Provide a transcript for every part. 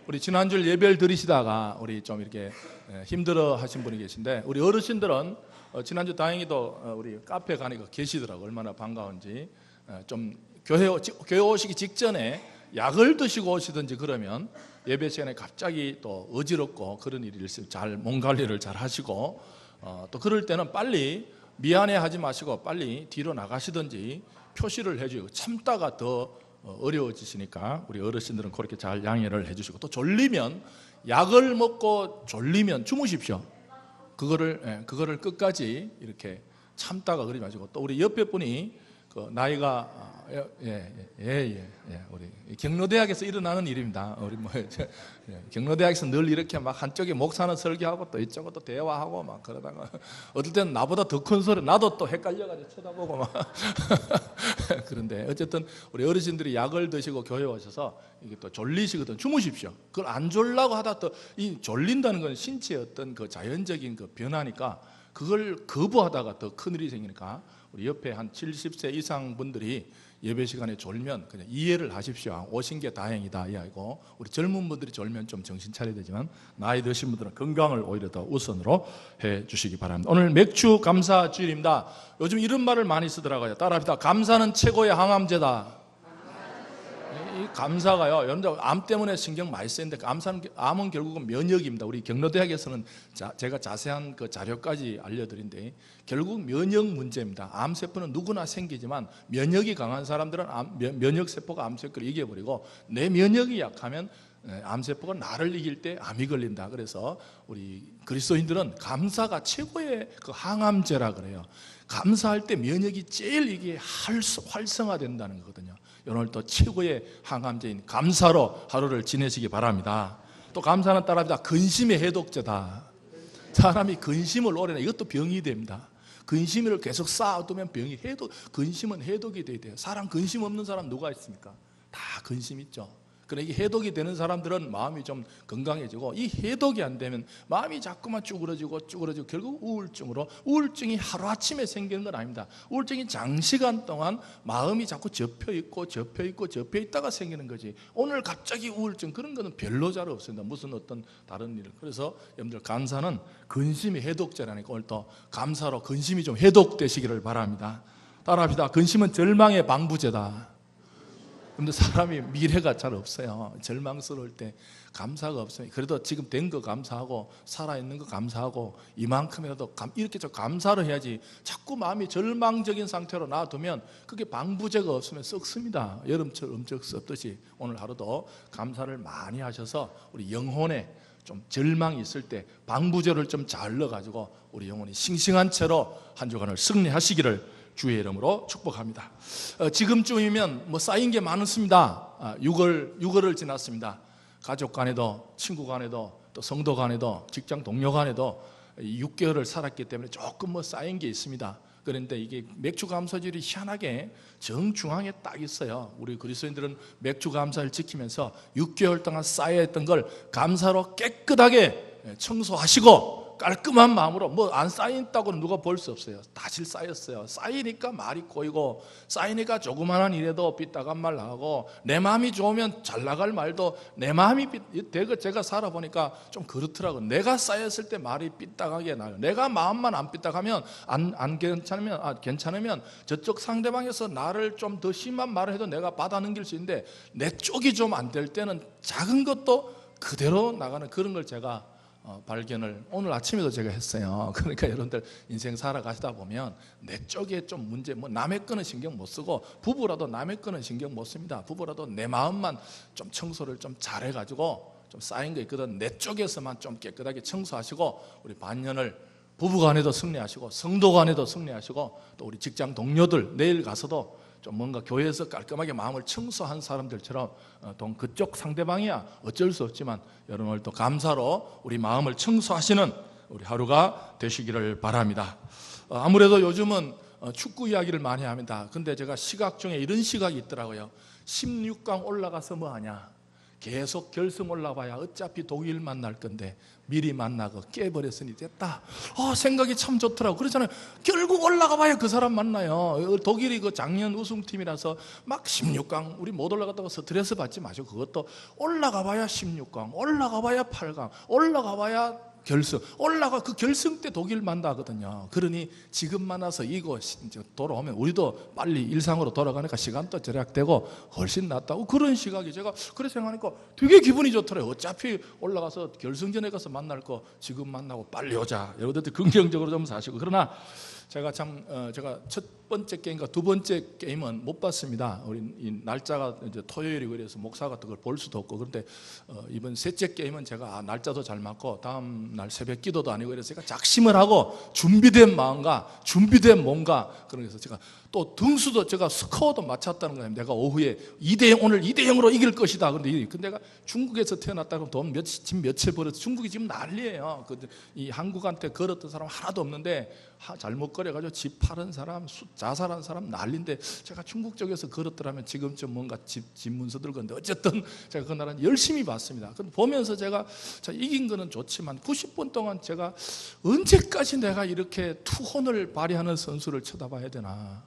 우리 지난주 예배를 드리시다가 우리 좀 이렇게 힘들어 하신 분이 계신데, 우리 어르신들은 지난주 다행히도 우리 카페 가니까 계시더라고요. 얼마나 반가운지. 좀 교회 오시기 직전에 약을 드시고 오시든지 그러면 예배 시간에 갑자기 또 어지럽고 그런 일이 있으면 잘 몸 관리를 잘 하시고, 또 그럴 때는 빨리 미안해 하지 마시고 빨리 뒤로 나가시든지 표시를 해주고, 참다가 더 어려워지시니까 우리 어르신들은 그렇게 잘 양해를 해주시고, 또 졸리면 약을 먹고 졸리면 주무십시오. 그거를 끝까지 이렇게 참다가 그러지 마시고, 또 우리 옆에 분이 그 나이가 우리 경로대학에서 일어나는 일입니다. 우리 경로대학에서 늘 이렇게 막 한쪽에 목사는 설교하고 또 이쪽은 또 대화하고 막 그러다가 어떨 때는 나보다 더 큰 소리, 나도 또 헷갈려가지고 쳐다보고 막 그런데 어쨌든 우리 어르신들이 약을 드시고 교회 오셔서 이게 또 졸리시거든 주무십시오. 그걸 안 졸라고 하다 또 이 졸린다는 건 신체의 어떤 그 자연적인 그 변화니까 그걸 거부하다가 더 큰일이 생기니까 우리 옆에 한 70세 이상 분들이 예배 시간에 졸면 그냥 이해를 하십시오. 오신 게 다행이다 이야기고, 우리 젊은 분들이 졸면 좀 정신 차려야 되지만 나이 드신 분들은 건강을 오히려 더 우선으로 해 주시기 바랍니다. 오늘 맥주 감사 주일입니다. 요즘 이런 말을 많이 쓰더라고요. 따라합시다. 감사는 최고의 항암제다. 이 감사가요, 여러분들 암 때문에 신경 많이 쓰는데 암은 결국은 면역입니다. 우리 경로대학에서는 제가 자세한 그 자료까지 알려드린데 결국 면역 문제입니다. 암세포는 누구나 생기지만 면역이 강한 사람들은 면역세포가 암세포를 이겨버리고, 내 면역이 약하면 암세포가 나를 이길 때 암이 걸린다. 그래서 우리 그리스도인들은 감사가 최고의 그 항암제라 그래요. 감사할 때 면역이 제일 이게 활성화된다는 거거든요. 오늘 또 최고의 항암제인 감사로 하루를 지내시기 바랍니다. 또 감사는 따라합니다. 근심의 해독제다. 사람이 근심을 오래 내, 이것도 병이 됩니다. 근심을 계속 쌓아두면 근심은 해독이 돼야 돼요. 사람 근심 없는 사람 누가 있습니까? 다 근심 있죠. 그러나 이게 해독이 되는 사람들은 마음이 좀 건강해지고, 이 해독이 안 되면 마음이 자꾸만 쭈그러지고 결국 우울증이 하루아침에 생기는 건 아닙니다. 우울증이 장시간 동안 마음이 자꾸 접혀있다가 생기는 거지, 오늘 갑자기 우울증 그런 거는 별로 잘 없습니다. 무슨 어떤 다른 일. 그래서 여러분들 감사는 근심이 해독제라니까 오늘 또 감사로 근심이 좀 해독되시기를 바랍니다. 따라합시다. 근심은 절망의 방부제다. 근데 사람이 미래가 잘 없어요. 절망스러울 때 감사가 없어요. 그래도 지금 된 거 감사하고 살아있는 거 감사하고 이만큼이라도 이렇게 좀 감사를 해야지, 자꾸 마음이 절망적인 상태로 놔두면 그게 방부제가 없으면 썩습니다. 여름철 엄청 썩듯이 오늘 하루도 감사를 많이 하셔서 우리 영혼에 좀 절망이 있을 때 방부제를 좀 잘 넣어가지고 우리 영혼이 싱싱한 채로 한 주간을 승리하시기를 주의 이름으로 축복합니다. 지금쯤이면 쌓인 게 많습니다. 6월을 지났습니다. 가족 간에도, 친구 간에도, 또 성도 간에도, 직장 동료 간에도 6개월을 살았기 때문에 조금 쌓인 게 있습니다. 그런데 이게 맥주 감사절이 희한하게 정중앙에 딱 있어요. 우리 그리스도인들은 맥주 감사를 지키면서 6개월 동안 쌓여있던 걸 감사로 깨끗하게 청소하시고, 깔끔한 마음으로 안 쌓였다고 누가 볼 수 없어요. 다시 쌓였어요. 쌓이니까 말이 꼬이고, 쌓이니까 조그마한 일에도 삐딱한 말 나가고, 내 마음이 좋으면 잘 나갈 말도 내 마음이 제가 살아보니까 좀 그렇더라고요. 내가 쌓였을 때 말이 삐딱하게 나요. 내가 마음만 안 삐딱하면 안 괜찮으면 저쪽 상대방에서 나를 좀 더 심한 말을 해도 내가 받아 넘길 수 있는데, 내 쪽이 좀 안 될 때는 작은 것도 그대로 나가는 그런 걸 제가 발견을 오늘 아침에도 제가 했어요. 그러니까 여러분들 인생 살아가시다 보면 내 쪽에 좀 문제, 남의 거는 신경 못 쓰고, 부부라도 남의 거는 신경 못 씁니다. 부부라도 내 마음만 좀 청소를 좀 잘해가지고, 좀 쌓인 거 있거든, 내 쪽에서만 좀 깨끗하게 청소하시고, 우리 반년을 부부 간에도 승리하시고, 성도 간에도 승리하시고, 또 우리 직장 동료들 내일 가서도 좀 뭔가 교회에서 깔끔하게 마음을 청소한 사람들처럼, 그쪽 상대방이야 어쩔 수 없지만 여러분 오늘 또 감사로 우리 마음을 청소하시는 우리 하루가 되시기를 바랍니다. 아무래도 요즘은 축구 이야기를 많이 합니다. 근데 제가 시각 중에 이런 시각이 있더라고요. 16강 올라가서 뭐하냐, 계속 결승 올라봐야 어차피 독일 만날 건데 미리 만나고 깨버렸으니 됐다. 생각이 참 좋더라고. 그러잖아요. 결국 올라가 봐야 그 사람 만나요. 독일이 그 작년 우승팀이라서 막 16강 우리 못 올라갔다고 스트레스 받지 마시고, 그것도 올라가 봐야 16강, 올라가 봐야 8강, 올라가 봐야 결승, 그 결승 때 독일 만나거든요. 그러니 지금 만나서 이거 돌아오면 우리도 빨리 일상으로 돌아가니까 시간도 절약되고 훨씬 낫다고, 그런 시각이 제가 그래 생각하니까 되게 기분이 좋더래요. 어차피 올라가서 결승전에 가서 만날 거 지금 만나고 빨리 오자. 여러분들 긍정적으로 좀 사시고. 그러나 제가 첫 번째 게임과 두 번째 게임은 못 봤습니다. 우리 이 날짜가 이제 토요일이고 그래서 목사가 그걸 볼 수도 없고, 그런데 이번 셋째 게임은 제가 날짜도 잘 맞고 다음 날 새벽 기도도 아니고 그래서 제가 작심을 하고 준비된 마음과 준비된 몸과, 그래서 제가 또 등수도 제가 스코어도 맞췄다는 거예요. 내가 오후에 2대0 오늘 2대0으로 이길 것이다. 근데 내가 중국에서 태어났다고 돈 며칠 벌어서 중국이 지금 난리예요. 이 한국한테 걸었던 사람 하나도 없는데 잘못 거려가지고 집 팔은 사람, 자살한 사람 난리인데, 제가 중국 쪽에서 걸었더라면 지금쯤 뭔가 집 문서 들고 있는데, 어쨌든 제가 그날은 열심히 봤습니다. 보면서 제가 이긴 거는 좋지만 90분 동안 제가 언제까지 내가 이렇게 투혼을 발휘하는 선수를 쳐다봐야 되나.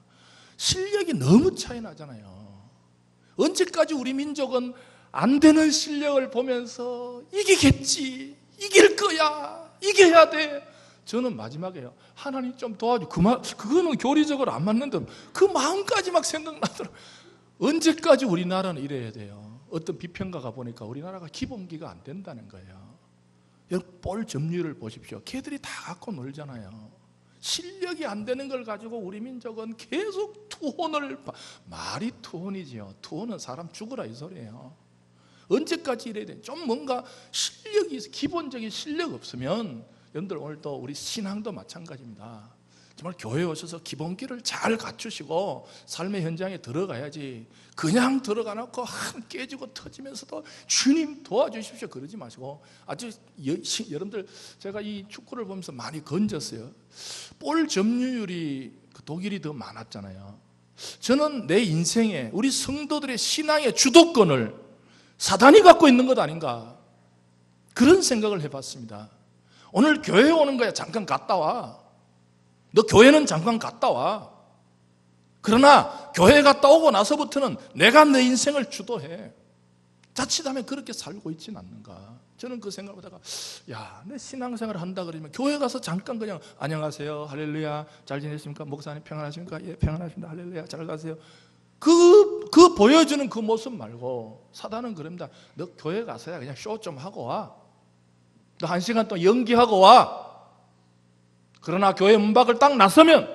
실력이 너무 차이 나잖아요. 언제까지 우리 민족은 안 되는 실력을 보면서 이기겠지, 이길 거야, 이겨야 돼. 저는 마지막에요, 하나님 좀 도와줘. 그거는 교리적으로 안 맞는데 그 마음까지 막 생각나더라고요. 언제까지 우리나라는 이래야 돼요? 어떤 비평가가 보니까 우리나라가 기본기가 안 된다는 거예요. 여러분, 볼 점유율을 보십시오. 걔들이 다 갖고 놀잖아요. 실력이 안 되는 걸 가지고 우리 민족은 계속 투혼을, 말이 투혼이지요. 투혼은 사람 죽으라 이 소리예요. 언제까지 이래야 돼? 좀 뭔가 실력이, 기본적인 실력 없으면, 여러분들 오늘 또 우리 신앙도 마찬가지입니다. 정말 교회에 오셔서 기본기를 잘 갖추시고 삶의 현장에 들어가야지, 그냥 들어가 놓고 깨지고 터지면서도 주님 도와주십시오 그러지 마시고, 아주 여러분들 제가 이 축구를 보면서 많이 건졌어요. 볼 점유율이 독일이 더 많았잖아요. 저는 내 인생에 우리 성도들의 신앙의 주도권을 사단이 갖고 있는 것 아닌가, 그런 생각을 해봤습니다. 오늘 교회에 오는 거야 잠깐 갔다 와. 너 교회는 잠깐 갔다 와. 그러나 교회 갔다 오고 나서부터는 내가 내 인생을 주도해. 자칫하면 그렇게 살고 있지는 않는가. 저는 그 생각을 하다가, 내 신앙생활을 한다 그러면 교회 가서 잠깐 그냥 안녕하세요, 할렐루야, 잘 지내십니까, 목사님 평안하십니까, 예 평안하십니다, 할렐루야, 잘 가세요. 그 보여주는 그 모습 말고, 사단은 그럽니다. 너 교회 가서야 그냥 쇼 좀 하고 와. 너 1시간 동안 연기하고 와. 그러나 교회 문 밖을 딱 나서면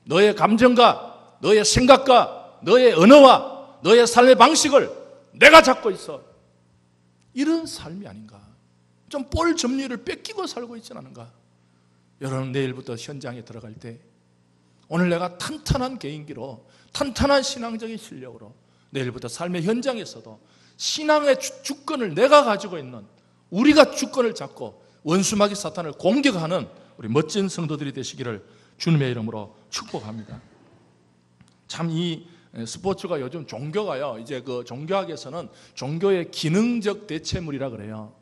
너의 감정과 너의 생각과 너의 언어와 너의 삶의 방식을 내가 잡고 있어. 이런 삶이 아닌가. 좀 볼 점유율을 뺏기고 살고 있지는 않은가. 여러분, 내일부터 현장에 들어갈 때 오늘 내가 탄탄한 개인기로, 탄탄한 신앙적인 실력으로 내일부터 삶의 현장에서도 신앙의 주권을 내가 가지고 있는, 우리가 주권을 잡고 원수마귀 사탄을 공격하는 우리 멋진 성도들이 되시기를 주님의 이름으로 축복합니다. 참 이 스포츠가 요즘 종교가요, 이제 그 종교학에서는 종교의 기능적 대체물이라 그래요.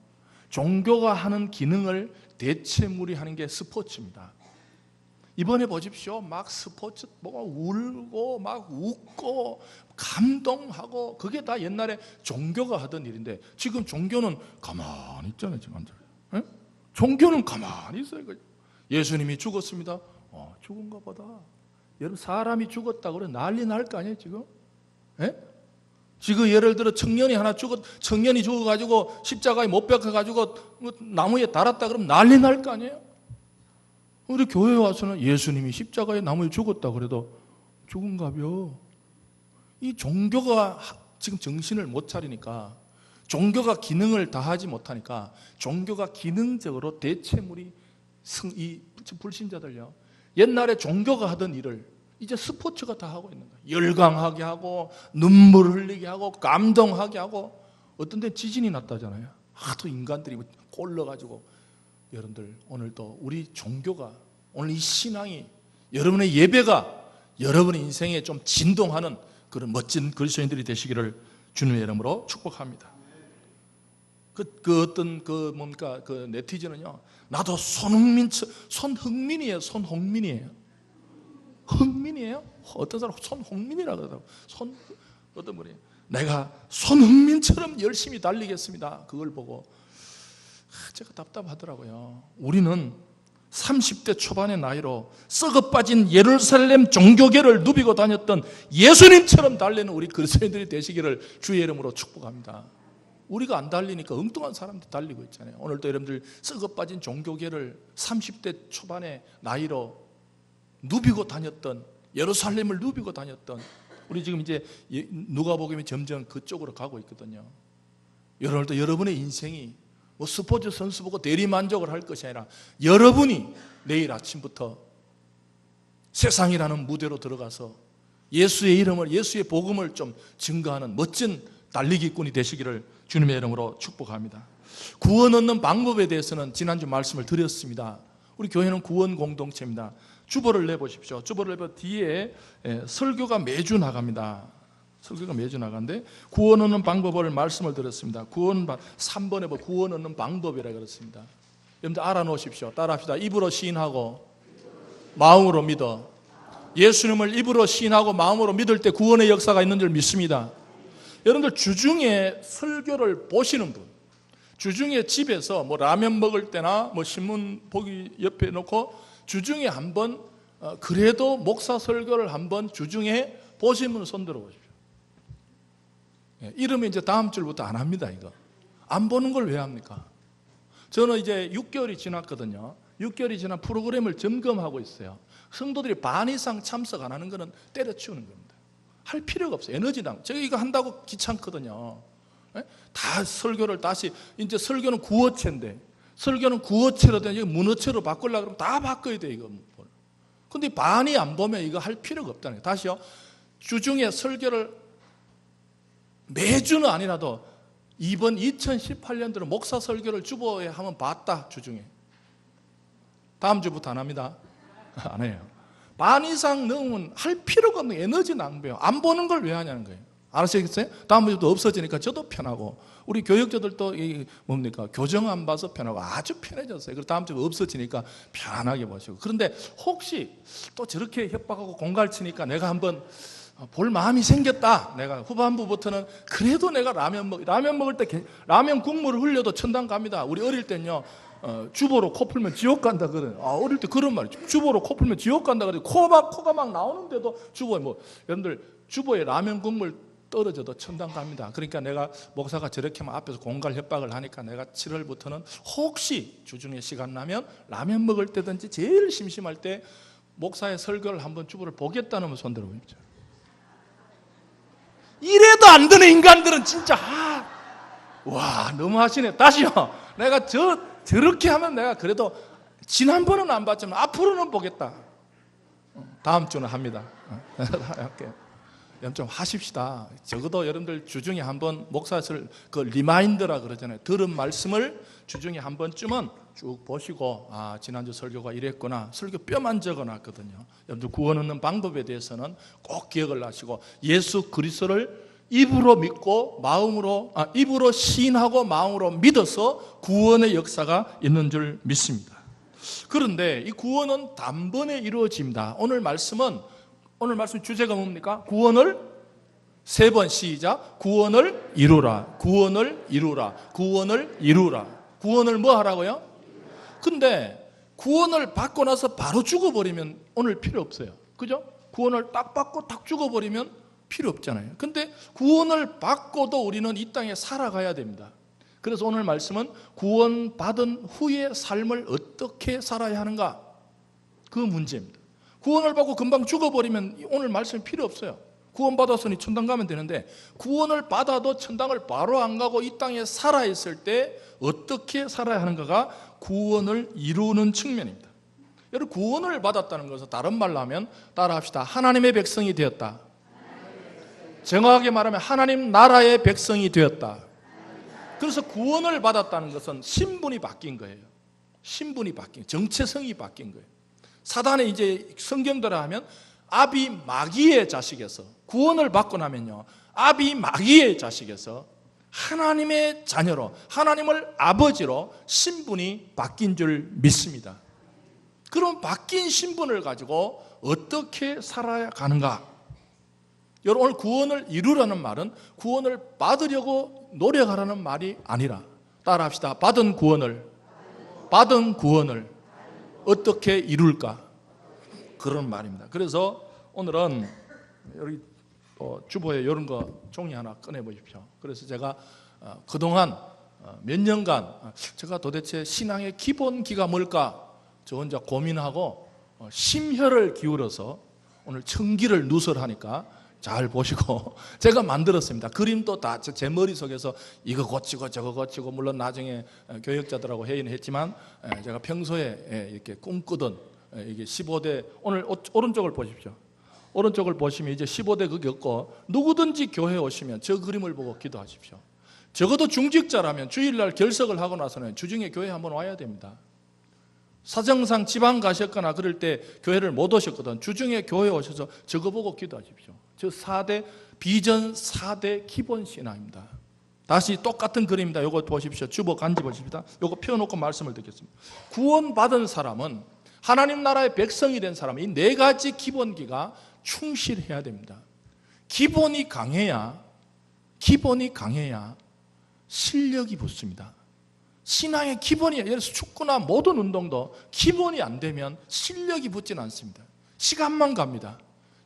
종교가 하는 기능을 대체물이 하는 게 스포츠입니다. 이번에 보십시오. 막 스포츠 뭐가 울고 막 웃고 감동하고, 그게 다 옛날에 종교가 하던 일인데 지금 종교는 가만히 있잖아요. 지금 종교는 가만히 있어요. 예수님이 죽었습니다. 죽은가 보다. 여러분, 사람이 죽었다 그래 난리 날 거 아니에요 지금? 지금 예를 들어 청년이 죽어가지고 십자가에 못 박혀가지고 나무에 달았다 그러면 난리 날 거 아니에요? 우리 교회에 와서는 예수님이 십자가에 나무에 죽었다 그래도 죽은가벼. 이 종교가 지금 정신을 못 차리니까, 종교가 기능을 다하지 못하니까, 종교가 기능적으로 대체물이 이 불신자들요, 옛날에 종교가 하던 일을 이제 스포츠가 다 하고 있는 거예요. 열광하게 하고 눈물 흘리게 하고 감동하게 하고, 어떤 데 지진이 났다잖아요. 하도 인간들이 꼴러가지고. 여러분들, 오늘도 우리 종교가, 오늘 이 신앙이, 여러분의 예배가 여러분의 인생에 좀 진동하는 그런 멋진 그리스도인들이 되시기를 주님의 이름으로 축복합니다. 그 어떤 그 네티즌은요, 나도 손흥민이에요. 손흥민이에요. 흥민이에요? 어떤 사람 손흥민이라고 그러더라고. 어떤 분이 내가 손흥민처럼 열심히 달리겠습니다. 그걸 보고 제가 답답하더라고요. 우리는 30대 초반의 나이로 썩어 빠진 예루살렘 종교계를 누비고 다녔던 예수님처럼 달리는 우리 그리스도인들이 되시기를 주의 이름으로 축복합니다. 우리가 안 달리니까 엉뚱한 사람들이 달리고 있잖아요. 오늘도 여러분들 썩어 빠진 종교계를 30대 초반의 나이로 누비고 다녔던, 예루살렘을 누비고 다녔던, 우리 지금 이제 누가복음이 점점 그쪽으로 가고 있거든요. 오늘도 여러분의 인생이 뭐 스포츠 선수 보고 대리만족을 할 것이 아니라 여러분이 내일 아침부터 세상이라는 무대로 들어가서 예수의 이름을, 예수의 복음을 좀 증거하는 멋진 달리기꾼이 되시기를 주님의 이름으로 축복합니다. 구원 얻는 방법에 대해서는 지난주 말씀을 드렸습니다. 우리 교회는 구원 공동체입니다. 주보를 내보십시오. 주보를 내보 뒤에 설교가 매주 나갑니다. 설교가 매주 나가는데 구원 얻는 방법을 말씀을 드렸습니다. 3번에 구원 얻는 방법이라고 그랬습니다. 여러분들 알아놓으십시오. 따라합시다. 입으로 시인하고 마음으로 믿어. 예수님을 입으로 시인하고 마음으로 믿을 때 구원의 역사가 있는 줄 믿습니다. 여러분들 주중에 설교를 보시는 분, 주중에 집에서 뭐 라면 먹을 때나 뭐 신문 보기 옆에 놓고 주중에 한번 그래도 목사 설교를 한번 주중에 보신 분은 손 들어보십시오. 이러면 이제 다음 주부터 안 합니다. 이거 안 보는 걸 왜 합니까? 저는 이제 6개월이 지났거든요. 6개월이 지난 프로그램을 점검하고 있어요. 성도들이 반 이상 참석 안 하는 거는 때려치우는 겁니다. 할 필요가 없어요. 에너지당. 제가 이거 한다고 귀찮거든요. 다 설교를 다시, 이제 설교는 구어체인데, 설교는 구어체로 된 문어체로 바꾸려고 그러면 다 바꿔야 돼, 이거. 근데 반이 안 보면 이거 할 필요가 없다는 거예요. 다시요. 주중에 설교를 매주는 아니라도 이번 2018년도로 목사 설교를 주보에 한번 봤다, 주중에. 다음 주부터 안 합니다. 안 해요. 반 이상 넘으면 할 필요가 없는 에너지 낭비예요. 안 보는 걸 왜 하냐는 거예요. 알으시겠어요? 다음 주부터 없어지니까 저도 편하고, 우리 교역자들도 뭡니까? 교정 안 봐서 편하고 아주 편해졌어요. 그리고 다음 주에 없어지니까 편안하게 보시고. 그런데 혹시 또 저렇게 협박하고 공갈치니까 내가 한번 볼 마음이 생겼다. 내가 후반부부터는 그래도 내가 라면 먹을 때 라면 국물을 흘려도 천당 갑니다. 우리 어릴 때는요, 주보로 코 풀면 지옥 간다 그래요. 어릴 때 그런 말이죠. 주보로 코 풀면 지옥 간다 그래요. 코가 막 나오는데도 주보에 여러분들 주보에 라면 국물 떨어져도 천당 갑니다. 그러니까 내가 목사가 저렇게 앞에서 공갈 협박을 하니까 내가 7월부터는 혹시 주중에 시간 나면 라면 먹을 때든지 제일 심심할 때 목사의 설교를 한번 주보를 보겠다는 손 들어보십시오. 이래도 안 되는 인간들은 진짜 와 너무 하시네. 다시요. 내가 저렇게 하면 내가 그래도 지난번은 안 봤지만 앞으로는 보겠다. 다음 주는 합니다. 할게요. 좀 하십시다. 적어도 여러분들 주중에 한번 목사를 그 리마인더라 그러잖아요. 들은 말씀을 주중에 한 번쯤은 쭉 보시고 지난주 설교가 이랬구나. 설교 뼈만 적어놨거든요. 여러분들 구원 얻는 방법에 대해서는 꼭 기억을 하시고 예수 그리스도를 입으로 믿고 입으로 시인하고 마음으로 믿어서 구원의 역사가 있는 줄 믿습니다. 그런데 이 구원은 단번에 이루어집니다. 오늘 말씀 주제가 뭡니까? 구원을 3번 시작. 구원을 이루라. 구원을 이루라. 구원을 이루라. 구원을 뭐 하라고요? 근데 구원을 받고 나서 바로 죽어버리면 오늘 필요 없어요. 그죠? 구원을 딱 받고 딱 죽어버리면 필요 없잖아요. 근데 구원을 받고도 우리는 이 땅에 살아가야 됩니다. 그래서 오늘 말씀은 구원받은 후의 삶을 어떻게 살아야 하는가? 그 문제입니다. 구원을 받고 금방 죽어버리면 오늘 말씀이 필요 없어요. 구원받았으니 천당 가면 되는데 구원을 받아도 천당을 바로 안 가고 이 땅에 살아있을 때 어떻게 살아야 하는가가 구원을 이루는 측면입니다. 여러분 구원을 받았다는 것은 다른 말로 하면 따라합시다. 하나님의 백성이 되었다. 정확하게 말하면 하나님 나라의 백성이 되었다. 그래서 구원을 받았다는 것은 신분이 바뀐 거예요. 신분이 바뀐, 정체성이 바뀐 거예요. 사단의 이제 성경대로 하면 아비 마귀의 자식에서 구원을 받고 나면요, 아비 마귀의 자식에서 하나님의 자녀로, 하나님을 아버지로 신분이 바뀐 줄 믿습니다. 그럼 바뀐 신분을 가지고 어떻게 살아야 가는가? 여러분, 오늘 구원을 이루라는 말은 구원을 받으려고 노력하라는 말이 아니라, 따라합시다. 받은 구원을 어떻게 이룰까? 그런 말입니다. 그래서 오늘은 여기 주보에 이런 거 종이 하나 꺼내 보십시오. 그래서 제가 그동안 몇 년간 제가 도대체 신앙의 기본기가 뭘까? 저 혼자 고민하고 심혈을 기울여서 오늘 천기를 누설하니까 잘 보시고 제가 만들었습니다. 그림도 다 제 머릿속에서 이거 고치고 저거 고치고, 물론 나중에 교역자들하고 회의는 했지만 제가 평소에 이렇게 꿈꾸던 이게 15대, 오늘 오른쪽을 보십시오. 오른쪽을 보시면 이제 15대 그게 없고, 누구든지 교회에 오시면 저 그림을 보고 기도하십시오. 적어도 중직자라면 주일날 결석을 하고 나서는 주중에 교회 한번 와야 됩니다. 사정상 지방 가셨거나 그럴 때 교회를 못 오셨거든. 주중에 교회 오셔서 저거 보고 기도하십시오. 저 4대 비전 4대 기본 신앙입니다. 다시 똑같은 그림입니다. 이거 보십시오. 주보 간지 보십시다. 이거 펴놓고 말씀을 듣겠습니다. 구원받은 사람은, 하나님 나라의 백성이 된 사람은 이 네 가지 기본기가 충실해야 됩니다. 기본이 강해야 실력이 붙습니다. 신앙의 기본이, 예를 들어서 축구나 모든 운동도 기본이 안 되면 실력이 붙지는 않습니다. 시간만 갑니다.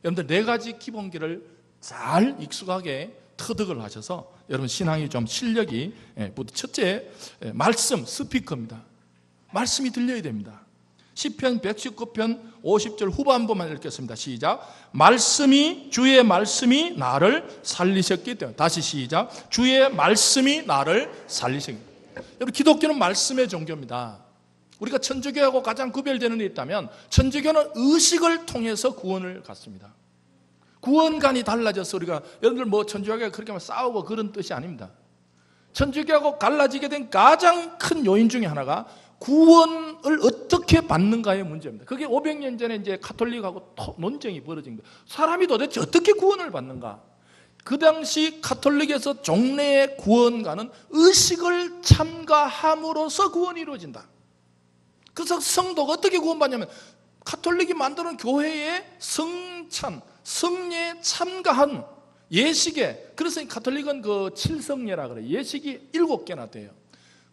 여러분들 네 가지 기본기를 잘 익숙하게 터득을 하셔서 여러분 신앙이 좀 실력이 붙. 첫째, 말씀, 스피커입니다. 말씀이 들려야 됩니다. 시편 119편 50절 후반부만 읽겠습니다. 시작. 주의 말씀이 나를 살리셨기 때문에. 다시 시작. 주의 말씀이 나를 살리셨기 때문에. 여러분, 기독교는 말씀의 종교입니다. 우리가 천주교하고 가장 구별되는 게 있다면 천주교는 의식을 통해서 구원을 갖습니다. 구원관이 달라져서 우리가, 여러분들 뭐 천주교하고 그렇게 싸우고 그런 뜻이 아닙니다. 천주교하고 갈라지게 된 가장 큰 요인 중에 하나가 구원을 어떻게 받는가의 문제입니다. 그게 500년 전에 이제 가톨릭하고 논쟁이 벌어진 거예요. 사람이 도대체 어떻게 구원을 받는가? 그 당시 가톨릭에서 종래의 구원가는 의식을 참가함으로써 구원이 이루어진다. 그래서 성도가 어떻게 구원받냐면 가톨릭이 만드는 교회의 성찬, 성례에 참가한 예식에, 그래서 가톨릭은 그 칠성례라 그래요. 예식이 7개나 돼요.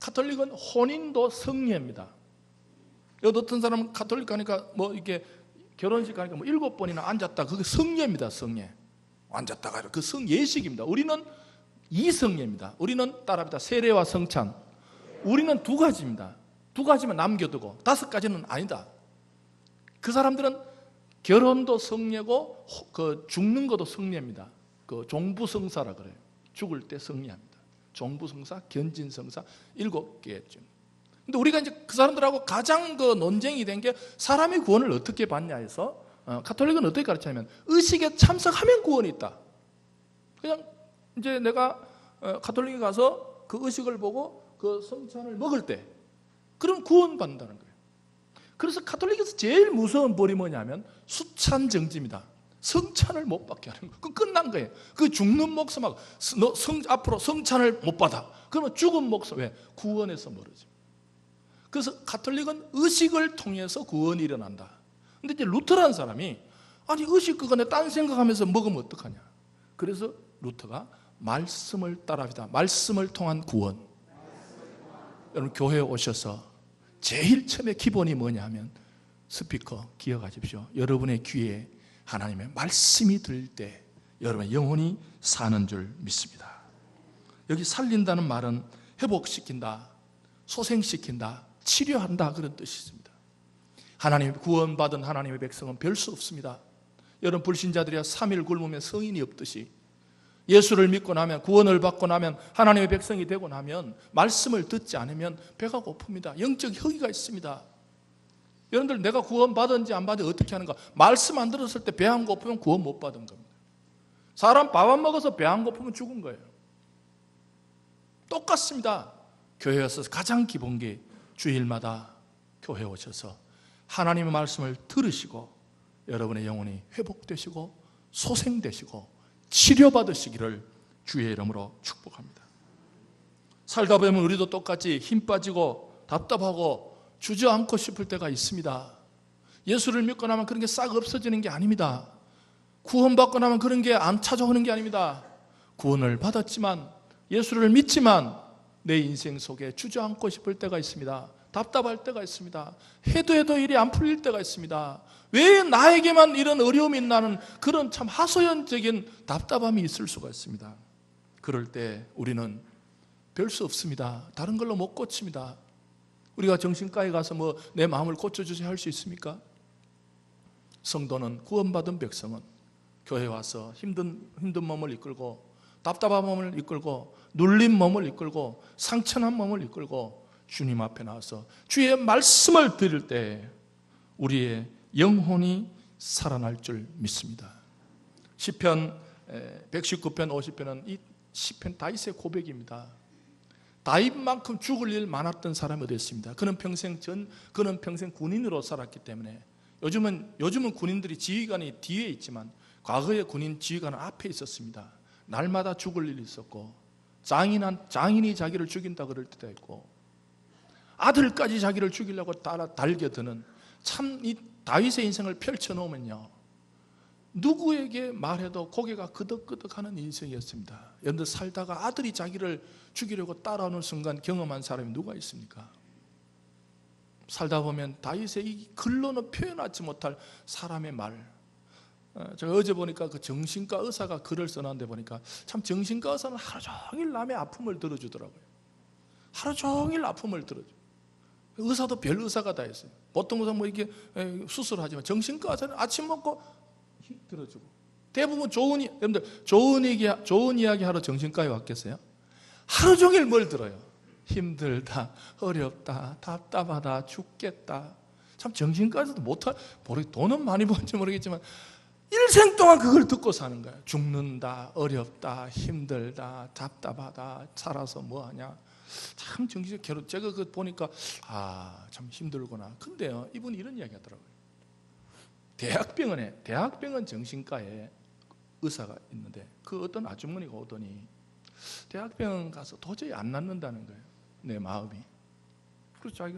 가톨릭은 혼인도 성례입니다. 여기 어떤 사람은 가톨릭 가니까 뭐 이렇게 결혼식 가니까 뭐 7번이나 앉았다. 그게 성례입니다. 성례. 앉았다가 그 성예식입니다. 우리는 이성례입니다. 우리는 따라합니다. 세례와 성찬. 우리는 2가지입니다. 2가지만 남겨두고 5가지는 아니다. 그 사람들은 결혼도 성례고 그 죽는 것도 성례입니다. 그 종부성사라 그래요. 죽을 때 성례합니다. 종부성사, 견진성사 7개죠. 근데 우리가 이제 그 사람들하고 가장 그 논쟁이 된 게 사람이 구원을 어떻게 받냐 해서 가톨릭은 어떻게 가르치냐면 의식에 참석하면 구원이 있다. 그냥 이제 내가 가톨릭에 가서 그 의식을 보고 그 성찬을 먹을 때 그럼 구원받는다는 거예요. 그래서 가톨릭에서 제일 무서운 벌이 뭐냐면 수찬정지입니다. 성찬을 못 받게 하는 거예요. 그 끝난 거예요. 그 죽는 목숨하고 너 앞으로 성찬을 못 받아. 그러면 죽은 목숨, 왜? 구원에서 멀어져. 그래서 가톨릭은 의식을 통해서 구원이 일어난다. 근데 이제 루터라는 사람이 아니 의식 그거 내 딴 생각하면서 먹으면 어떡하냐. 그래서 루터가 말씀을 따라합니다. 말씀을 통한 구원. 여러분 교회에 오셔서 제일 처음에 기본이 뭐냐 하면 스피커 기억하십시오. 여러분의 귀에 하나님의 말씀이 들릴 때 여러분의 영혼이 사는 줄 믿습니다. 여기 살린다는 말은 회복시킨다, 소생시킨다, 치료한다 그런 뜻이 있습니다. 하나님 구원받은 하나님의 백성은 별 수 없습니다. 여러분 불신자들이야 3일 굶으면 성인이 없듯이 예수를 믿고 나면 구원을 받고 나면 하나님의 백성이 되고 나면 말씀을 듣지 않으면 배가 고픕니다. 영적 허기가 있습니다. 여러분들 내가 구원받은지 안 받은지 어떻게 하는가? 말씀 안 들었을 때 배 안 고프면 구원 못 받은 겁니다. 사람 밥 안 먹어서 배 안 고프면 죽은 거예요. 똑같습니다. 교회에 와서 가장 기본 게 주일마다 교회에 오셔서 하나님의 말씀을 들으시고 여러분의 영혼이 회복되시고 소생되시고 치료받으시기를 주의 이름으로 축복합니다. 살다 보면 우리도 똑같이 힘 빠지고 답답하고 주저앉고 싶을 때가 있습니다. 예수를 믿고 나면 그런 게 싹 없어지는 게 아닙니다. 구원받고 나면 그런 게 안 찾아오는 게 아닙니다. 구원을 받았지만, 예수를 믿지만 내 인생 속에 주저앉고 싶을 때가 있습니다. 답답할 때가 있습니다. 해도 일이 안 풀릴 때가 있습니다. 왜 나에게만 이런 어려움이 있나는 그런 참 하소연적인 답답함이 있을 수가 있습니다. 그럴 때 우리는 별 수 없습니다. 다른 걸로 못 고칩니다. 우리가 정신과에 가서 뭐 내 마음을 고쳐주세요 할 수 있습니까? 성도는, 구원받은 백성은 교회 와서 힘든 몸을 이끌고, 답답한 몸을 이끌고, 눌린 몸을 이끌고, 상처난 몸을 이끌고 주님 앞에 나와서 주의 말씀을 들을 때 우리의 영혼이 살아날 줄 믿습니다. 시편 119편 50편은 이 시편 다윗의 고백입니다. 다윗만큼 죽을 일 많았던 사람이 어디 있습니다. 그는 평생 군인으로 살았기 때문에 요즘은 군인들이 지휘관이 뒤에 있지만 과거의 군인 지휘관은 앞에 있었습니다. 날마다 죽을 일이 있었고, 장인이 자기를 죽인다 그럴 때도 있고, 아들까지 자기를 죽이려고 달겨드는, 참 이 다윗의 인생을 펼쳐놓으면요, 누구에게 말해도 고개가 끄덕끄덕하는 인생이었습니다. 여러분들 살다가 아들이 자기를 죽이려고 따라오는 순간 경험한 사람이 누가 있습니까? 살다 보면 다윗의 이 글로는 표현하지 못할 사람의 말. 제가 어제 보니까 그 정신과 의사가 글을 써놨는데 보니까 참 정신과 의사는 하루 종일 남의 아픔을 들어주더라고요. 하루 종일 아픔을 들어줘. 의사도 별 의사가 다 있어요. 보통 의사 뭐 이렇게 수술하지만 정신과 의사는 아침 먹고 들어주고, 대부분 여러분들 좋은 이야기 하러 정신과에 왔겠어요? 하루 종일 뭘 들어요? 힘들다, 어렵다, 답답하다, 죽겠다. 참 정신과에서도 돈은 많이 버는지 모르겠지만 일생 동안 그걸 듣고 사는 거예요. 죽는다, 어렵다, 힘들다, 답답하다, 살아서 뭐하냐. 참 정신적 괴롭. 제가 그거 보니까 참 힘들구나. 근데요, 이분이 이런 이야기 하더라고요. 대학병원 정신과에 의사가 있는데 그 어떤 아주머니가 오더니 대학병원 가서 도저히 안 낫는다는 거예요, 내 마음이. 그래서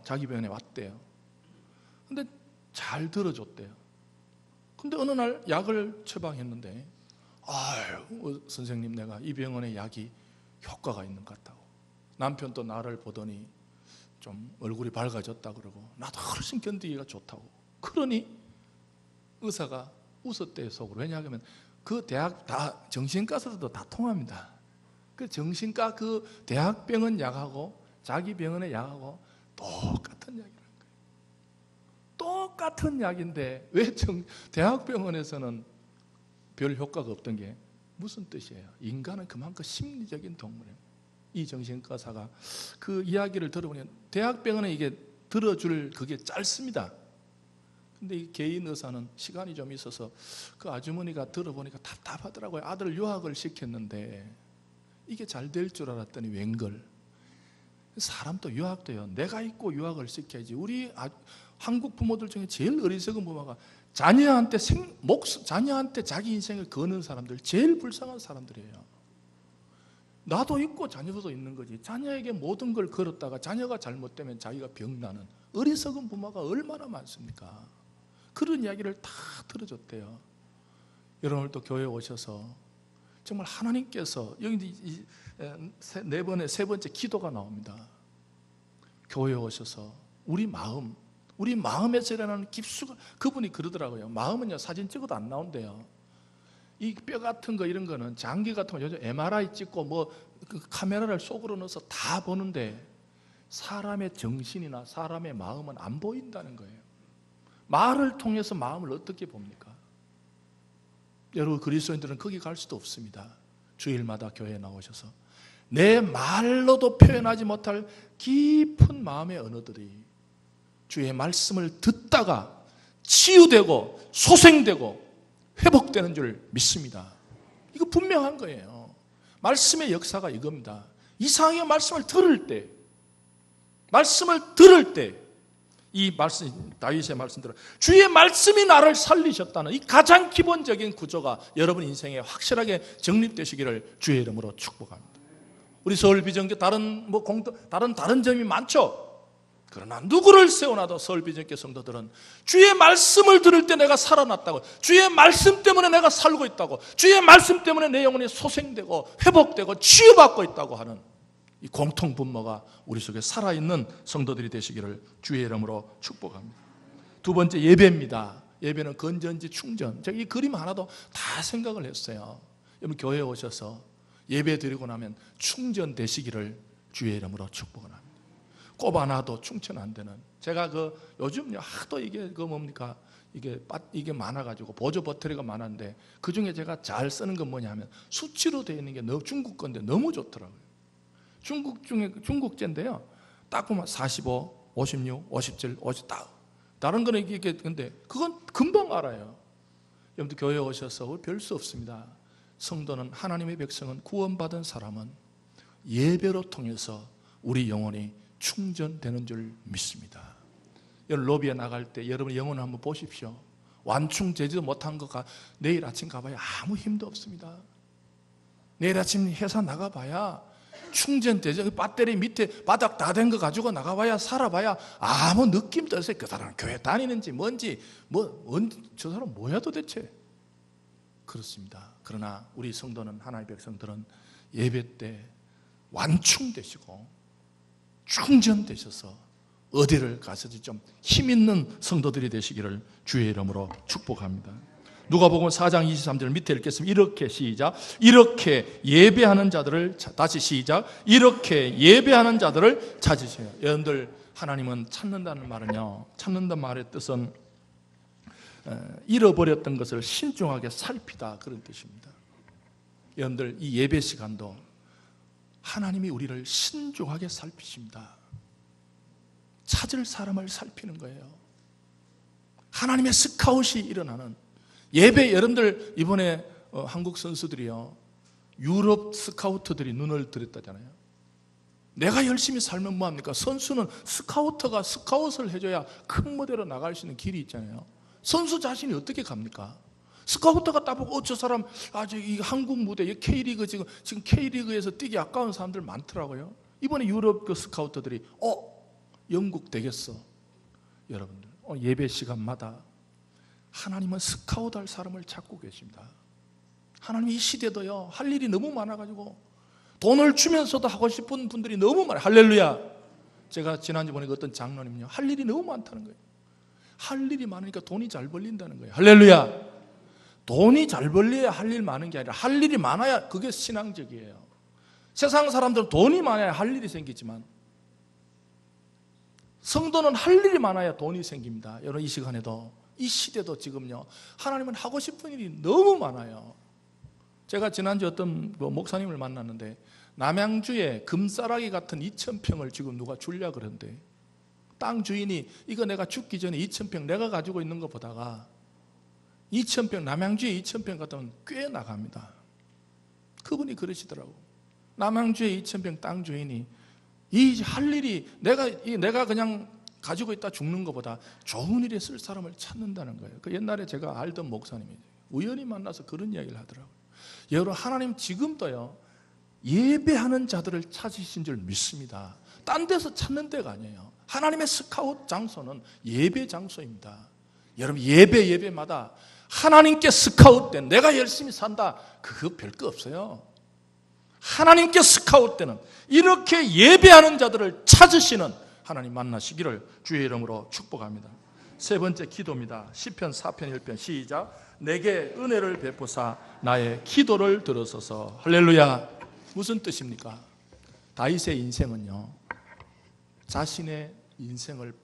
자기 병원에 왔대요. 근데 잘 들어줬대요. 근데 어느 날 약을 처방했는데, 선생님, 내가 이 병원의 약이 효과가 있는 것 같다고. 남편도 나를 보더니 좀 얼굴이 밝아졌다 그러고, 나도 훨씬 견디기가 좋다고. 그러니 의사가 웃었대요, 속으로. 왜냐하면 그 대학 정신과에서도 다 통합니다. 그 정신과 그 대학병원 약하고 자기 병원의 약하고 똑같은 약이라는 거예요. 똑같은 약인데 왜 대학병원에서는 별 효과가 없던 게 무슨 뜻이에요? 인간은 그만큼 심리적인 동물이에요. 이 정신과 의사가 그 이야기를 들어보니 대학병원에 이게 들어줄 그게 짧습니다. 근데 이 개인 의사는 시간이 좀 있어서 그 아주머니가 들어보니까 답답하더라고요. 아들 유학을 시켰는데 이게 잘 될 줄 알았더니 웬걸. 사람도 유학도요, 내가 있고 유학을 시켜야지. 우리 한국 부모들 중에 제일 어리석은 부모가 자녀한테 자기 인생을 거는 사람들, 제일 불쌍한 사람들이에요. 나도 있고 자녀도 있는 거지. 자녀에게 모든 걸 걸었다가 자녀가 잘못되면 자기가 병나는 어리석은 부모가 얼마나 많습니까? 그런 이야기를 다 들어줬대요. 여러분 또 교회에 오셔서 정말 하나님께서 여기 네 번에 세 번째 기도가 나옵니다. 교회에 오셔서 우리 마음에서 일어나는 깊숙한, 그분이 그러더라고요. 마음은요, 사진 찍어도 안 나온대요. 이 뼈 같은 거, 이런 거는 장기 같은 거 요즘 MRI 찍고 뭐 그 카메라를 속으로 넣어서 다 보는데 사람의 정신이나 사람의 마음은 안 보인다는 거예요. 말을 통해서 마음을 어떻게 봅니까? 여러분 그리스도인들은 거기 갈 수도 없습니다. 주일마다 교회에 나오셔서 내 말로도 표현하지 못할 깊은 마음의 언어들이 주의 말씀을 듣다가 치유되고 소생되고 회복되는 줄 믿습니다. 이거 분명한 거예요. 말씀의 역사가 이겁니다. 이상하게 말씀을 들을 때 이 말씀, 다윗의 말씀대로 주의 말씀이 나를 살리셨다는 이 가장 기본적인 구조가 여러분 인생에 확실하게 정립되시기를 주의 이름으로 축복합니다. 우리 서울비전교 다른 점이 많죠. 그러나 누구를 세워놔도 서울비전교 성도들은 주의 말씀을 들을 때 내가 살아났다고, 주의 말씀 때문에 내가 살고 있다고, 주의 말씀 때문에 내 영혼이 소생되고 회복되고 치유받고 있다고 하는 이 공통 분모가 우리 속에 살아있는 성도들이 되시기를 주의 이름으로 축복합니다. 두 번째, 예배입니다. 예배는 건전지 충전. 제가 이 그림 하나도 다 생각을 했어요. 여러분 교회에 오셔서 예배 드리고 나면 충전되시기를 주의 이름으로 축복을 합니다. 꼽아놔도 충전 안 되는, 제가 요즘 하도 이게 뭡니까, 이게 많아가지고 보조 배터리가 많았는데 그 중에 제가 잘 쓰는 건 뭐냐면 수치로 되어 있는 게 중국 건데 너무 좋더라고요. 중국제인데요. 딱 보면 45, 56, 57, 50 딱. 다른 거는 이게 근데 그건 금방 알아요. 여러분들 교회에 오셔서 별 수 없습니다. 성도는, 하나님의 백성은, 구원받은 사람은 예배로 통해서 우리 영혼이 충전되는 줄 믿습니다. 여러분 로비에 나갈 때 여러분 영혼을 한번 보십시오. 완충되지도 못한 거가 내일 아침 가봐야 아무 힘도 없습니다. 내일 아침 회사 나가봐야 충전되죠. 배터리 밑에 바닥 다 된 거 가지고 나가봐야, 살아봐야 아무 느낌도 없어요. 그 사람 교회 다니는지 뭔지, 저 사람 뭐야 도대체. 그렇습니다. 그러나 우리 성도는, 하나님의 백성들은 예배 때 완충되시고 충전되셔서 어디를 가서도 좀 힘있는 성도들이 되시기를 주의 이름으로 축복합니다. 누가복음 4장 23절 밑에 읽겠습니다. 이렇게 시작. 이렇게 예배하는 자들을, 다시 시작. 이렇게 예배하는 자들을 찾으세요. 여러분들, 하나님은 찾는다는 말은요, 찾는다는 말의 뜻은 잃어버렸던 것을 신중하게 살피다, 그런 뜻입니다. 여러분들, 이 예배 시간도 하나님이 우리를 신중하게 살피십니다. 찾을 사람을 살피는 거예요. 하나님의 스카웃이 일어나는 예배. 여러분들 이번에 한국 선수들이요, 유럽 스카우터들이 눈을 들였다잖아요. 내가 열심히 살면 뭐합니까? 선수는 스카우터가 스카웃을 해줘야 큰 무대로 나갈 수 있는 길이 있잖아요. 선수 자신이 어떻게 갑니까? 스카우터가 딱 보고 저 사람 이 한국 무대, K리그 지금 K리그에서 뛰기 아까운 사람들 많더라고요. 이번에 유럽 그 스카우터들이 영국 되겠어. 여러분들 예배 시간마다 하나님은 스카웃할 사람을 찾고 계십니다. 하나님 이 시대도요, 할 일이 너무 많아가지고 돈을 주면서도 하고 싶은 분들이 너무 많아요. 할렐루야. 제가 지난주 보니까 어떤 장로님요, 할 일이 너무 많다는 거예요. 할 일이 많으니까 돈이 잘 벌린다는 거예요. 할렐루야. 돈이 잘 벌려야 할 일 많은 게 아니라 할 일이 많아야 그게 신앙적이에요. 세상 사람들은 돈이 많아야 할 일이 생기지만 성도는 할 일이 많아야 돈이 생깁니다. 여러분 이 시간에도, 이 시대도 지금요, 하나님은 하고 싶은 일이 너무 많아요. 제가 지난주 어떤 목사님을 만났는데 남양주에 금싸라기 같은 2,000평을 지금 누가 주려고 그러는데 땅 주인이 이거 내가 죽기 전에 2,000평 내가 가지고 있는 거 보다가 2,000평, 남양주에 2,000평 같으면 꽤 나갑니다. 그분이 그러시더라고. 남양주에 2,000평 땅 주인이 이 할 일이 내가 그냥 가지고 있다 죽는 것보다 좋은 일에 쓸 사람을 찾는다는 거예요. 그 옛날에 제가 알던 목사님이 우연히 만나서 그런 이야기를 하더라고요. 여러분 하나님 지금도요, 예배하는 자들을 찾으신 줄 믿습니다. 딴 데서 찾는 데가 아니에요. 하나님의 스카웃 장소는 예배 장소입니다. 여러분 예배마다 하나님께 스카웃된, 내가 열심히 산다, 그거 별거 없어요. 하나님께 스카웃되는, 이렇게 예배하는 자들을 찾으시는 하나님 만나시기를 주의 이름으로 축복합니다. 세 번째 기도입니다. 시편 4편 1편 시작. 내게 은혜를 베푸사 나의 기도를 들으소서. 할렐루야. 무슨 뜻입니까? 다윗의 인생은요, 자신의 인생을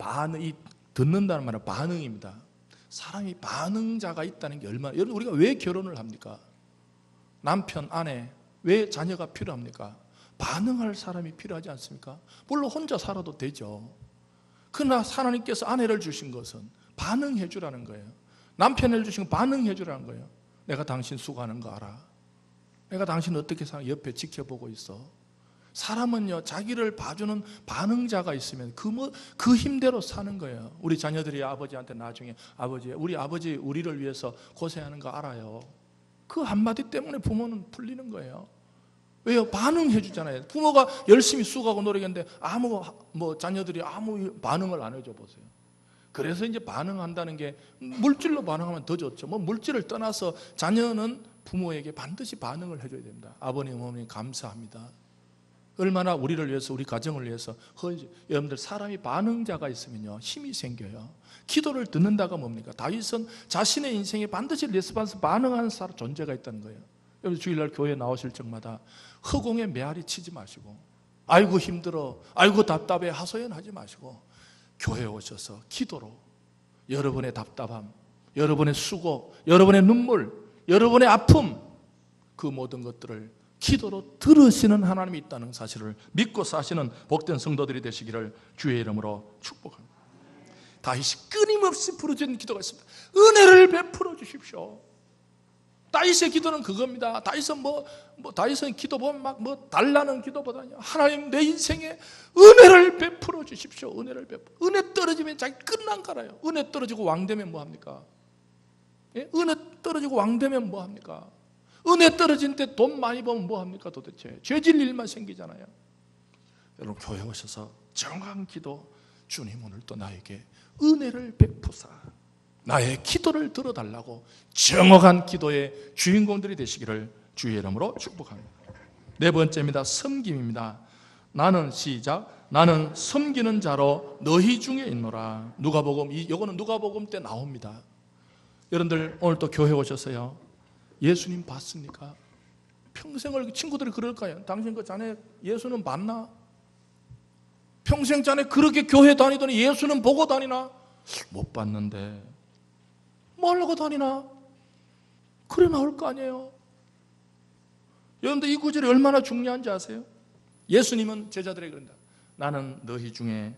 듣는다는 말은 반응입니다. 사람이 반응자가 있다는 게 얼마나, 여러분 우리가 왜 결혼을 합니까? 남편, 아내, 왜 자녀가 필요합니까? 반응할 사람이 필요하지 않습니까? 물론 혼자 살아도 되죠. 그러나 하나님께서 아내를 주신 것은 반응해 주라는 거예요. 남편을 주신 건 반응해 주라는 거예요. 내가 당신 수고하는 거 알아. 내가 당신 어떻게 살아 옆에 지켜보고 있어. 사람은요, 자기를 봐주는 반응자가 있으면 그 힘대로 사는 거예요. 우리 자녀들이 아버지한테 나중에 우리 아버지 우리를 위해서 고생하는 거 알아요. 그 한마디 때문에 부모는 풀리는 거예요. 왜요? 반응해 주잖아요. 부모가 열심히 수고하고 노력했는데 자녀들이 아무 반응을 안 해줘 보세요. 그래서 이제 반응한다는 게 물질로 반응하면 더 좋죠. 물질을 떠나서 자녀는 부모에게 반드시 반응을 해줘야 됩니다. 아버님, 어머니 감사합니다. 얼마나 우리를 위해서, 우리 가정을 위해서. 여러분들, 사람이 반응자가 있으면요 힘이 생겨요. 기도를 듣는다가 뭡니까? 다윗은 자신의 인생에 반드시 레스판스 반응하는 사람 존재가 있다는 거예요. 여러분, 주일날 교회 나오실 적마다 허공에 메아리 치지 마시고, 아이고 힘들어, 아이고 답답해 하소연하지 마시고, 교회에 오셔서 기도로 여러분의 답답함, 여러분의 수고, 여러분의 눈물, 여러분의 아픔, 그 모든 것들을 기도로 들으시는 하나님이 있다는 사실을 믿고 사시는 복된 성도들이 되시기를 주의 이름으로 축복합니다. 다윗이 끊임없이 부르짖는 기도가 있습니다. 은혜를 베풀어 주십시오. 다윗의 기도는 그겁니다. 다윗은 기도 보면 달라는 기도보다요, 하나님 내 인생에 은혜를 베풀어 주십시오. 은혜 떨어지면 자기 끝난 거라요. 은혜 떨어지고 왕되면 뭐합니까? 예? 은혜 떨어지고 왕되면 뭐합니까? 은혜 떨어진 때 돈 많이 벌면 뭐합니까 도대체? 죄질 일만 생기잖아요. 여러분, 교회 오셔서 정한 기도, 주님 오늘도 나에게 은혜를 베푸사 나의 기도를 들어달라고 정확한 기도의 주인공들이 되시기를 주의 이름으로 축복합니다. 네 번째입니다. 섬김입니다. 나는 섬기는 자로 너희 중에 있노라. 누가복음, 이거는 누가복음 때 나옵니다. 여러분들, 오늘 또 교회 오셨어요. 예수님 봤습니까? 평생을 친구들이 그럴까요? 당신 그 자네 예수는 봤나? 평생 자네 그렇게 교회 다니더니 예수는 보고 다니나? 못 봤는데 뭐 하려고 다니나? 그래 나올 거 아니에요. 여러분들, 이 구절이 얼마나 중요한지 아세요? 예수님은 제자들에게 그런다. 나는 너희 중에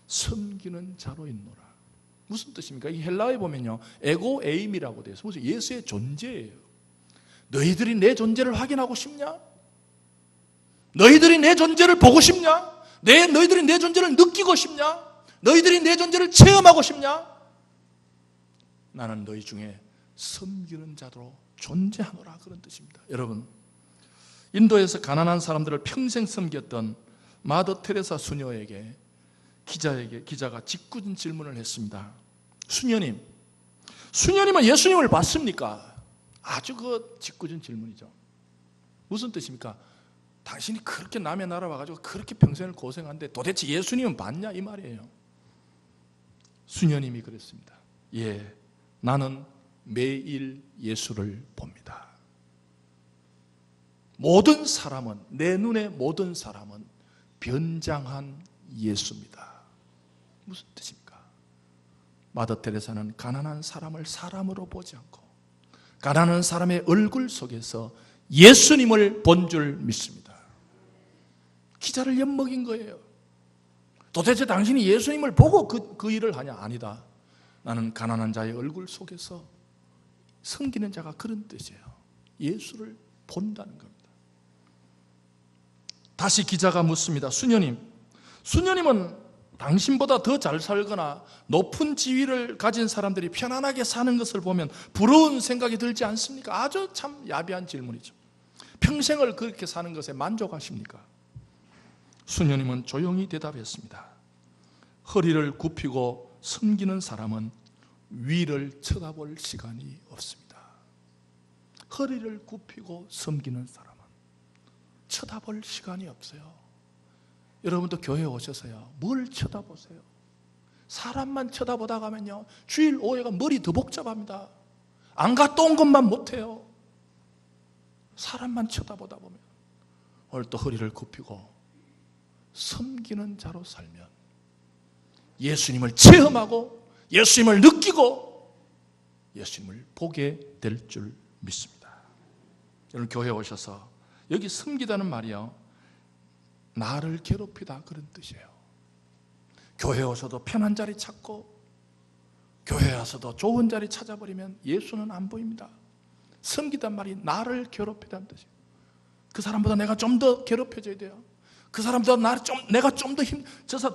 섬기는 자로 있노라. 무슨 뜻입니까? 이 헬라어에 보면요, 에고 에임이라고 되어 있어요. 무슨 예수의 존재예요. 너희들이 내 존재를 확인하고 싶냐? 너희들이 내 존재를 보고 싶냐? 너희들이 내 존재를 느끼고 싶냐? 너희들이 내 존재를 체험하고 싶냐? 나는 너희 중에 섬기는 자로 존재하노라, 그런 뜻입니다. 여러분, 인도에서 가난한 사람들을 평생 섬겼던 마더 테레사 수녀에게 기자가 짓궂은 질문을 했습니다. 수녀님은 예수님을 봤습니까? 아주 짓궂은 질문이죠. 무슨 뜻입니까? 당신이 그렇게 남의 나라 와가지고 그렇게 평생을 고생한데 도대체 예수님은 봤냐, 이 말이에요. 수녀님이 그랬습니다. 예, 나는 매일 예수를 봅니다. 내 눈의 모든 사람은 변장한 예수입니다. 무슨 뜻입니까? 마더 테레사는 가난한 사람을 사람으로 보지 않고 가난한 사람의 얼굴 속에서 예수님을 본 줄 믿습니다. 기자를 엿먹인 거예요. 도대체 당신이 예수님을 보고 그 일을 하냐? 아니다. 나는 가난한 자의 얼굴 속에서 섬기는 자가, 그런 뜻이에요. 예수를 본다는 겁니다. 다시 기자가 묻습니다. 수녀님은 당신보다 더 잘 살거나 높은 지위를 가진 사람들이 편안하게 사는 것을 보면 부러운 생각이 들지 않습니까? 아주 참 야비한 질문이죠. 평생을 그렇게 사는 것에 만족하십니까? 수녀님은 조용히 대답했습니다. 허리를 굽히고 섬기는 사람은 위를 쳐다볼 시간이 없습니다. 허리를 굽히고 섬기는 사람은 쳐다볼 시간이 없어요. 여러분도 교회에 오셔서요, 뭘 쳐다보세요? 사람만 쳐다보다 가면요, 주일 오후가 머리 더 복잡합니다. 안 갔다 온 것만 못해요. 사람만 쳐다보다 보면. 오늘 또 허리를 굽히고 섬기는 자로 살면 예수님을 체험하고 예수님을 느끼고 예수님을 보게 될 줄 믿습니다. 여러분, 교회에 오셔서 여기 섬기다는 말이요, 나를 괴롭히다, 그런 뜻이에요. 교회에 오셔도 편한 자리 찾고 교회에 와서도 좋은 자리 찾아버리면 예수는 안 보입니다. 섬기단 말이 나를 괴롭히다는 뜻이에요. 그 사람보다 내가 좀 더 괴롭혀져야 돼요. 그 사람보다 내가 좀 더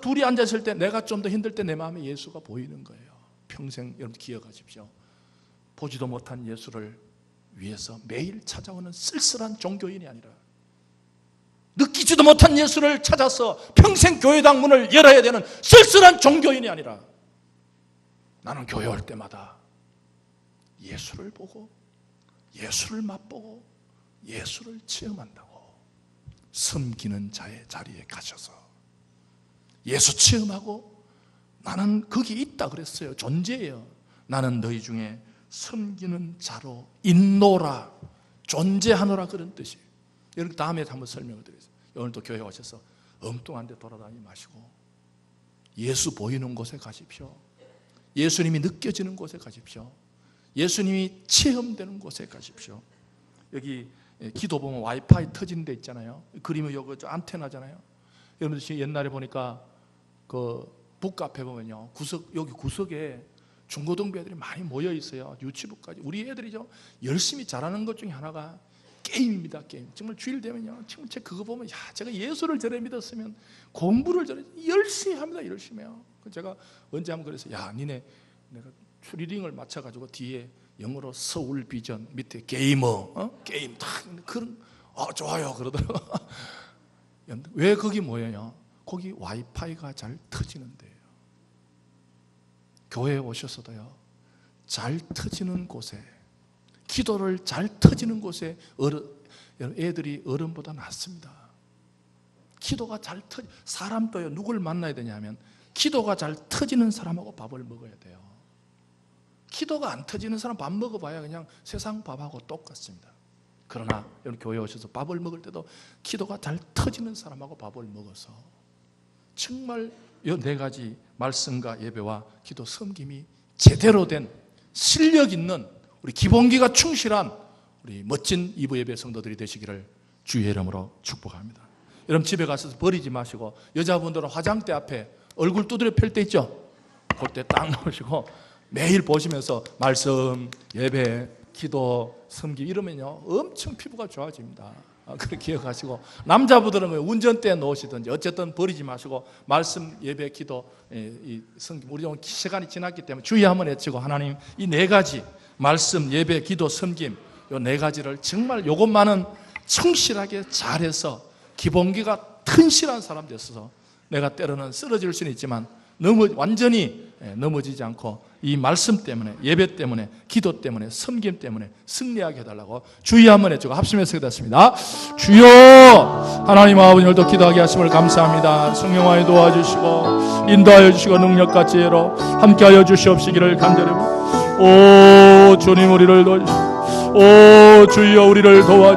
둘이 앉았을 때 내가 좀 더 힘들 때 내 마음에 예수가 보이는 거예요. 평생 여러분 기억하십시오. 보지도 못한 예수를 위해서 매일 찾아오는 쓸쓸한 종교인이 아니라 느끼지도 못한 예수를 찾아서 평생 교회당 문을 열어야 되는 쓸쓸한 종교인이 아니라 나는 교회 올 때마다 예수를 보고 예수를 맛보고 예수를 체험한다고 섬기는 자의 자리에 가셔서 예수 체험하고 나는 거기 있다 그랬어요. 존재해요. 나는 너희 중에 섬기는 자로 있노라, 존재하노라, 그런 뜻이에요. 여러분 다음에 한번 설명을 드리겠습니다. 오늘도 교회 오셔서 엉뚱한 데 돌아다니지 마시고 예수 보이는 곳에 가십시오. 예수님이 느껴지는 곳에 가십시오. 예수님이 체험되는 곳에 가십시오. 여기 기도 보면 와이파이 터지는 데 있잖아요. 그림이 여기 안테나잖아요. 여러분들 옛날에 보니까 그 북카페 보면요, 여기 구석에 중고등부 애들이 많이 모여 있어요. 유치부까지. 우리 애들이죠, 열심히 잘하는 것 중에 하나가 게임입니다. 게임. 정말 주일 되면요, 정말 제가 그거 보면 제가 예수를 저래 믿었으면 공부를 저래 열심히 합니다. 열심히요. 제가 언제 한번 그랬어요. 니네 내가 추리링을 맞춰가지고 뒤에 영어로 서울 비전, 밑에 게이머, 게임 다 그런 좋아요 그러더라고. 왜 거기 모여요? 거기 와이파이가 잘 터지는 데예요. 교회에 오셔서도요, 잘 터지는 곳에, 기도를 잘 터지는 곳에 애들이 어른보다 낫습니다. 기도가 잘 사람도요, 누굴 만나야 되냐면 기도가 잘 터지는 사람하고 밥을 먹어야 돼요. 기도가 안 터지는 사람 밥 먹어봐야 그냥 세상 밥하고 똑같습니다. 그러나 여러분 교회에 오셔서 밥을 먹을 때도 기도가 잘 터지는 사람하고 밥을 먹어서 정말 이 네 가지 말씀과 예배와 기도 섬김이 제대로 된 실력 있는 우리 기본기가 충실한 우리 멋진 이브 예배 성도들이 되시기를 주의 이름으로 축복합니다. 여러분 집에 가셔서 버리지 마시고, 여자분들은 화장대 앞에 얼굴 두드려 펼 때 있죠? 그때 딱 놓으시고 매일 보시면서 말씀, 예배, 기도, 섬김 이러면요 엄청 피부가 좋아집니다. 그렇게 기억하시고, 남자분들은 운전대에 놓으시든지 어쨌든 버리지 마시고 말씀, 예배, 기도, 이 섬김, 우리 오늘 시간이 지났기 때문에 주의 한번 외치고, 하나님 이 네 가지 말씀, 예배, 기도, 섬김 이 네 가지를 정말 요것만은 성실하게 잘해서 기본기가 튼실한 사람 됐어서 내가 때로는 쓰러질 수는 있지만 완전히 넘어지지 않고 이 말씀 때문에, 예배 때문에, 기도 때문에, 섬김 때문에 승리하게 해달라고 주의 한번 해주고 합심해서 기도했습니다. 주여, 하나님 아버지 오늘도 기도하게 하심을 감사합니다. 성령하여 도와주시고 인도하여 주시고 능력과 지혜로 함께하여 주시옵시기를 간절히. 오 주님, 우리를 도와주시고, 오 주여, 우리를 도와